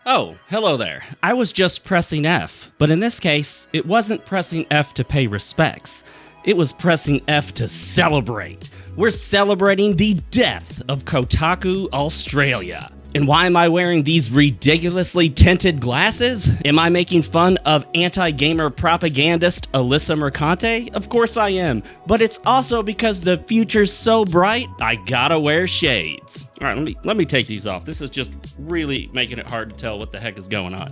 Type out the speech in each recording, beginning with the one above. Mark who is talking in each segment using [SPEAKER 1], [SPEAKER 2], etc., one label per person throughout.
[SPEAKER 1] Oh, hello there. I was just pressing F, but in this case, it wasn't pressing F to pay respects. It was pressing F to celebrate. We're celebrating the death of Kotaku Australia. And why am I wearing these ridiculously tinted glasses? Am I making fun of anti-gamer propagandist Alyssa Mercante? Of course I am, but it's also because the future's so bright, I gotta wear shades. All right, let me take these off. This is just really making it hard to tell what the heck is going on.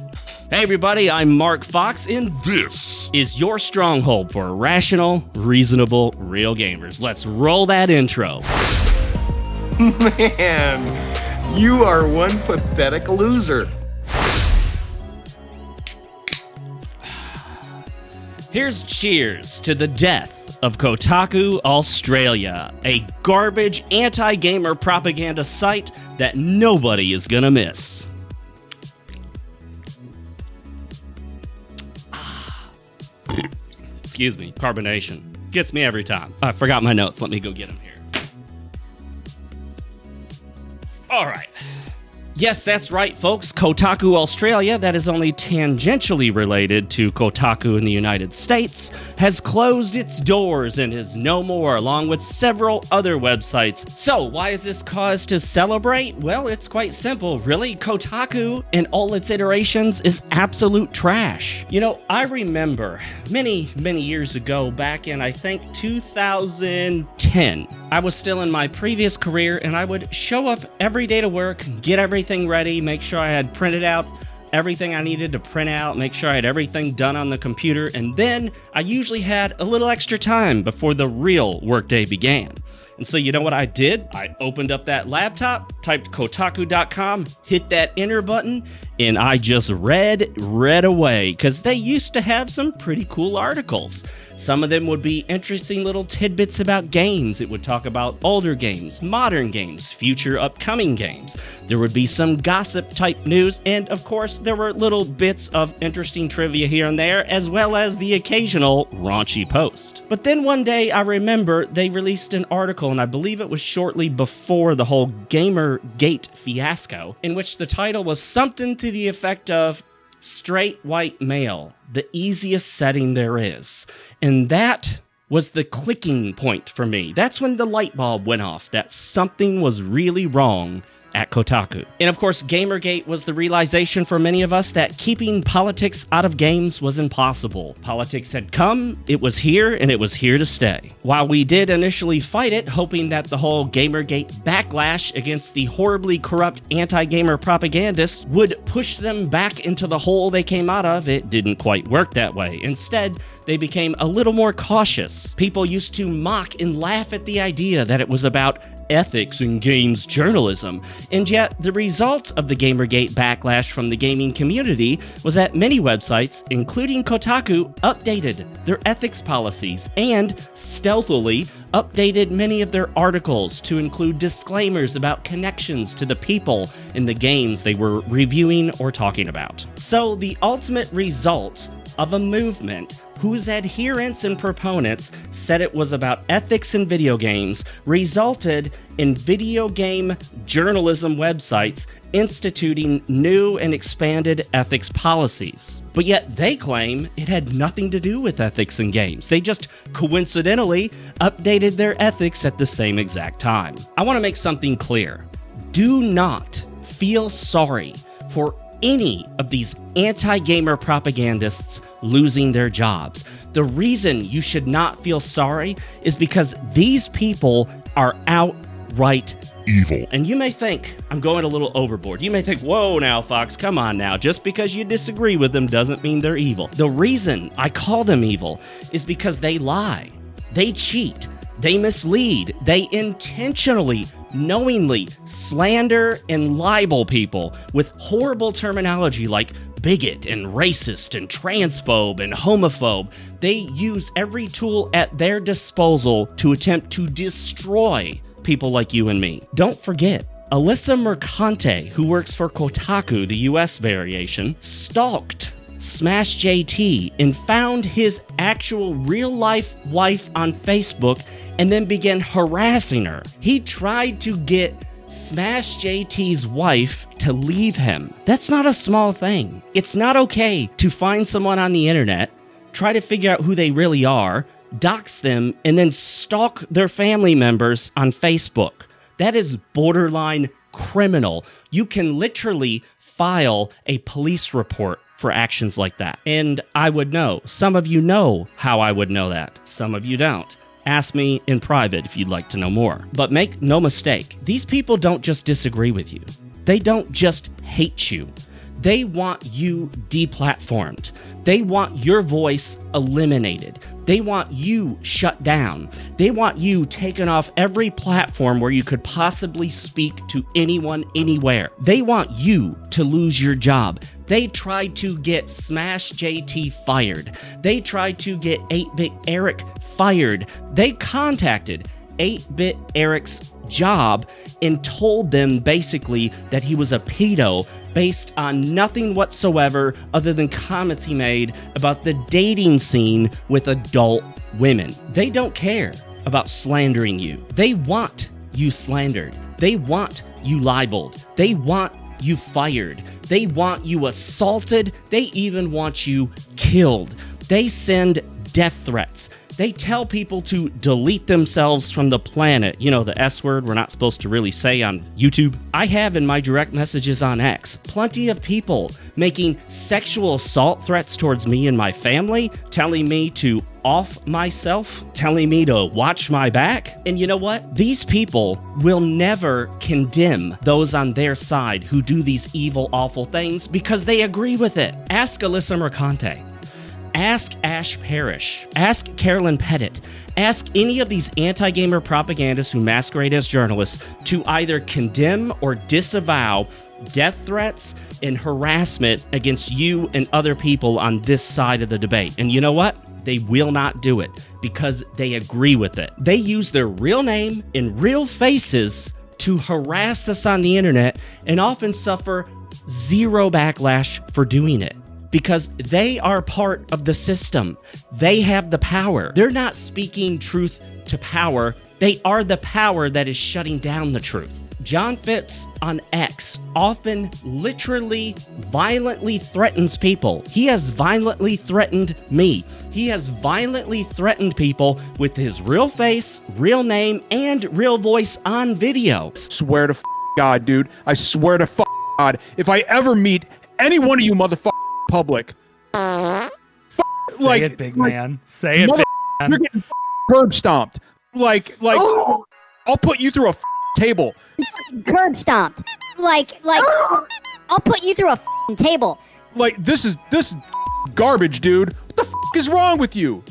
[SPEAKER 1] Hey everybody, I'm MarcFoxx, and this is your stronghold for rational, reasonable, real gamers. Let's roll that intro.
[SPEAKER 2] Man. You are one pathetic loser.
[SPEAKER 1] Here's cheers to the death of Kotaku Australia, a garbage anti-gamer propaganda site that nobody is gonna miss. Excuse me, carbonation. Gets me every time. I forgot my notes. Let me go get them here. All right. Yes, that's right, folks. Kotaku Australia, that is only tangentially related to Kotaku in the United States, has closed its doors and is no more, along with several other websites. So, why is this cause to celebrate? Well, it's quite simple. Really, Kotaku, in all its iterations, is absolute trash. You know, I remember many years ago, back in, I think, 2010, I was still in my previous career, and I would show up every day to work, get everything ready, make sure I had printed out everything I needed to print out, make sure I had everything done on the computer, and then I usually had a little extra time before the real workday began. And so you know what I did? I opened up that laptop, typed Kotaku.com, hit that enter button, and I just read away, because they used to have some pretty cool articles. Some of them would be interesting little tidbits about games. It would talk about older games, modern games, future upcoming games. There would be some gossip type news, and of course there were little bits of interesting trivia here and there, as well as the occasional raunchy post. But then one day I remember they released an article, and I believe it was shortly before the whole Gamergate fiasco, in which the title was something to the effect of straight white male, the easiest setting there is. And that was the clicking point for me. That's when the light bulb went off, that something was really wrong at Kotaku. And of course, Gamergate was the realization for many of us that keeping politics out of games was impossible. Politics had come, it was here, and it was here to stay. While we did initially fight it, hoping that the whole Gamergate backlash against the horribly corrupt anti-gamer propagandists would push them back into the hole they came out of, it didn't quite work that way. Instead, they became a little more cautious. People used to mock and laugh at the idea that it was about ethics in games journalism, and yet the result of the Gamergate backlash from the gaming community was that many websites, including Kotaku, updated their ethics policies and stealthily updated many of their articles to include disclaimers about connections to the people in the games they were reviewing or talking about. So the ultimate result of a movement whose adherents and proponents said it was about ethics in video games resulted in video game journalism websites instituting new and expanded ethics policies. But yet they claim it had nothing to do with ethics in games. They just coincidentally updated their ethics at the same exact time. I want to make something clear. Do not feel sorry for any of these anti-gamer propagandists losing their jobs. The reason you should not feel sorry is because these people are outright evil. And you may think I'm going a little overboard. You may think, whoa now, Fox, come on now. Just because you disagree with them doesn't mean they're evil. The reason I call them evil is because they lie, they cheat, they mislead, they intentionally, knowingly slander and libel people with horrible terminology like bigot and racist and transphobe and homophobe. They use every tool at their disposal to attempt to destroy people like you and me. Don't forget, Alyssa Mercante, who works for Kotaku, the US variation, stalked Smash JT and found his actual real-life wife on Facebook and then began harassing her. He tried to get Smash JT's wife to leave him. That's not a small thing. It's not okay to find someone on the internet, try to figure out who they really are, dox them, and then stalk their family members on Facebook. That is borderline criminal. You can literally file a police report for actions like that. And I would know. Some of you know how I would know that. Some of you don't. Ask me in private if you'd like to know more. But make no mistake, these people don't just disagree with you. They don't just hate you. They want you deplatformed. They want your voice eliminated. They want you shut down. They want you taken off every platform where you could possibly speak to anyone, anywhere. They want you to lose your job. They tried to get Smash JT fired. They tried to get 8-Bit Eric fired. They contacted 8-Bit Eric's job and told them basically that he was a pedo based on nothing whatsoever other than comments he made about the dating scene with adult women. They don't care about slandering you. They want you slandered. They want you libeled. They want you fired. They want you assaulted. They even want you killed. They send death threats. They tell people to delete themselves from the planet. You know, the S word we're not supposed to really say on YouTube. I have in my direct messages on X plenty of people making sexual assault threats towards me and my family, telling me to off myself, telling me to watch my back. And you know what? These people will never condemn those on their side who do these evil, awful things because they agree with it. Ask Alyssa Mercante. Ask Ash Parrish. Ask Carolyn Pettit. Ask any of these anti-gamer propagandists who masquerade as journalists to either condemn or disavow death threats and harassment against you and other people on this side of the debate. And you know what? They will not do it because they agree with it. They use their real name and real faces to harass us on the internet and often suffer zero backlash for doing it. Because they are part of the system. They have the power. They're not speaking truth to power. They are the power that is shutting down the truth. John Phipps on X often literally violently threatens people. He has violently threatened me. He has violently threatened people with his real face, real name, and real voice on video.
[SPEAKER 3] Swear to God, dude. I swear to God. If I ever meet any one of you motherfuckers public.
[SPEAKER 4] Say it, big man. Say it, big man.
[SPEAKER 3] You're getting curb stomped. I'll put you through a table.
[SPEAKER 5] Curb stomped. I'll put you through a table.
[SPEAKER 3] Like, this is garbage, dude. What the is wrong with you?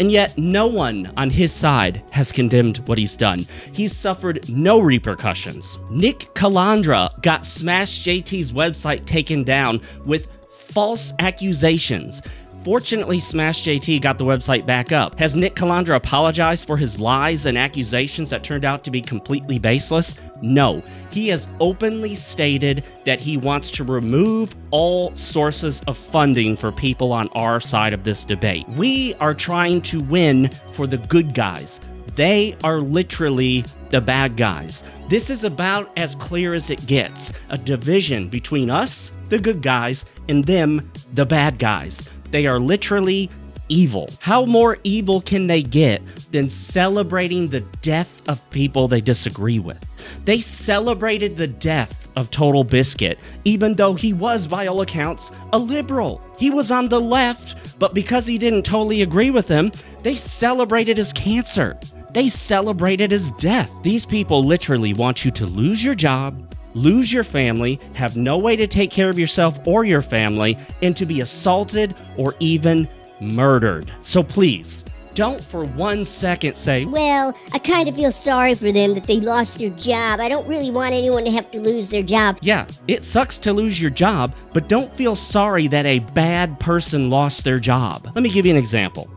[SPEAKER 1] And yet, no one on his side has condemned what he's done. He's suffered no repercussions. Nick Calandra got Smash JT's website taken down with false accusations. Fortunately, Smash JT got the website back up. Has Nick Calandra apologized for his lies and accusations that turned out to be completely baseless? No. He has openly stated that he wants to remove all sources of funding for people on our side of this debate. We are trying to win for the good guys. They are literally the bad guys. This is about as clear as it gets. A division between us, the good guys, and them, the bad guys. They are literally evil. How more evil can they get than celebrating the death of people they disagree with? They celebrated the death of Total Biscuit, even though he was, by all accounts, a liberal. He was on the left, but because he didn't totally agree with him, they celebrated his cancer. They celebrated his death. These people literally want you to lose your job, lose your family, have no way to take care of yourself or your family, and to be assaulted or even murdered. So please, don't for 1 second say,
[SPEAKER 5] well, I kind of feel sorry for them that they lost their job. I don't really want anyone to have to lose their job.
[SPEAKER 1] Yeah, it sucks to lose your job, but don't feel sorry that a bad person lost their job. Let me give you an example.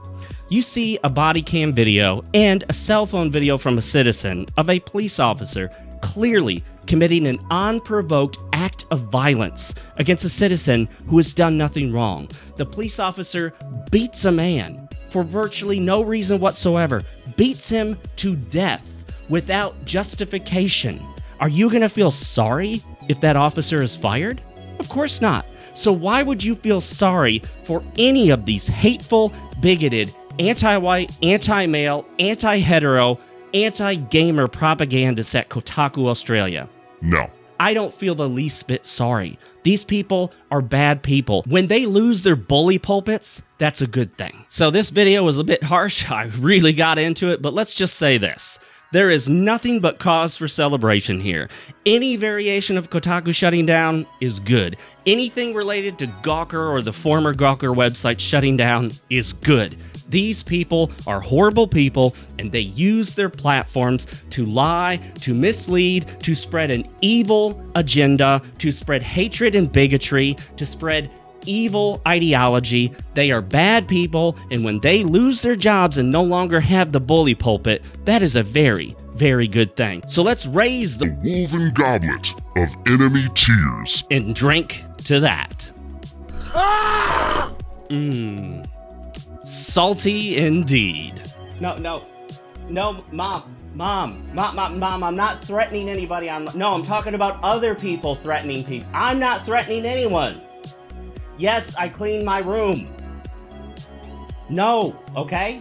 [SPEAKER 1] You see a body cam video and a cell phone video from a citizen of a police officer clearly committing an unprovoked act of violence against a citizen who has done nothing wrong. The police officer beats a man for virtually no reason whatsoever, beats him to death without justification. Are you going to feel sorry if that officer is fired? Of course not. So why would you feel sorry for any of these hateful, bigoted, anti-white, anti-male, anti-hetero, anti-gamer propagandists at Kotaku Australia?
[SPEAKER 6] No.
[SPEAKER 1] I don't feel the least bit sorry. These people are bad people. When they lose their bully pulpits, that's a good thing. So this video was a bit harsh. I really got into it, but let's just say this. There is nothing but cause for celebration here. Any variation of Kotaku shutting down is good. Anything related to Gawker or the former Gawker website shutting down is good. These people are horrible people, and they use their platforms to lie, to mislead, to spread an evil agenda, to spread hatred and bigotry, to spread evil ideology. They are bad people, and when they lose their jobs and no longer have the bully pulpit, that is a very, very good thing. So let's raise the
[SPEAKER 6] woven goblet of enemy tears
[SPEAKER 1] and drink to that. Salty indeed. No, Mom, I'm not threatening anybody. I'm talking about other people threatening people. I'm not threatening anyone. Yes, I cleaned my room. No, okay?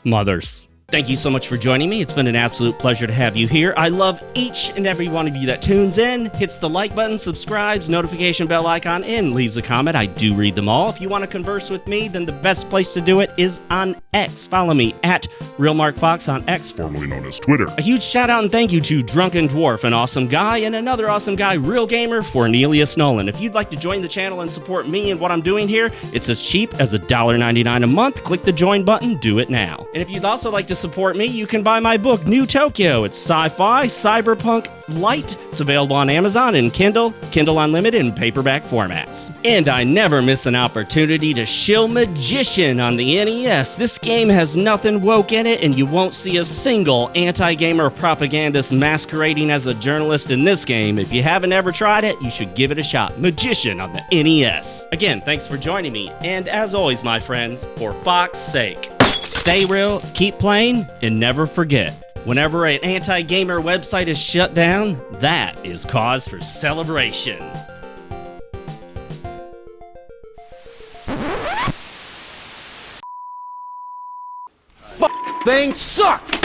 [SPEAKER 1] Mothers. Thank you so much for joining me. It's been an absolute pleasure to have you here. I love each and every one of you that tunes in, hits the like button, subscribes, notification bell icon, and leaves a comment. I do read them all. If you want to converse with me, then the best place to do it is on X. Follow me at RealMarcFoxx on X,
[SPEAKER 6] formerly known as Twitter.
[SPEAKER 1] A huge shout out and thank you to Drunken Dwarf, an awesome guy, and another awesome guy, Real Gamer, Cornelius Nolan. If you'd like to join the channel and support me and what I'm doing here, it's as cheap as $1.99 a month. Click the join button, do it now. And if you'd also like to support me, you can buy my book, New Tokyo. It's sci-fi, cyberpunk, light. It's available on Amazon and Kindle, Kindle Unlimited, and paperback formats. And I never miss an opportunity to shill Magician on the NES. This game has nothing woke in it, and you won't see a single anti-gamer propagandist masquerading as a journalist in this game. If you haven't ever tried it, you should give it a shot. Magician on the NES. Again, thanks for joining me, and as always, my friends, for Fox's sake, stay real, keep playing, and never forget, whenever an anti-gamer website is shut down, that is cause for celebration.
[SPEAKER 2] Thing sucks!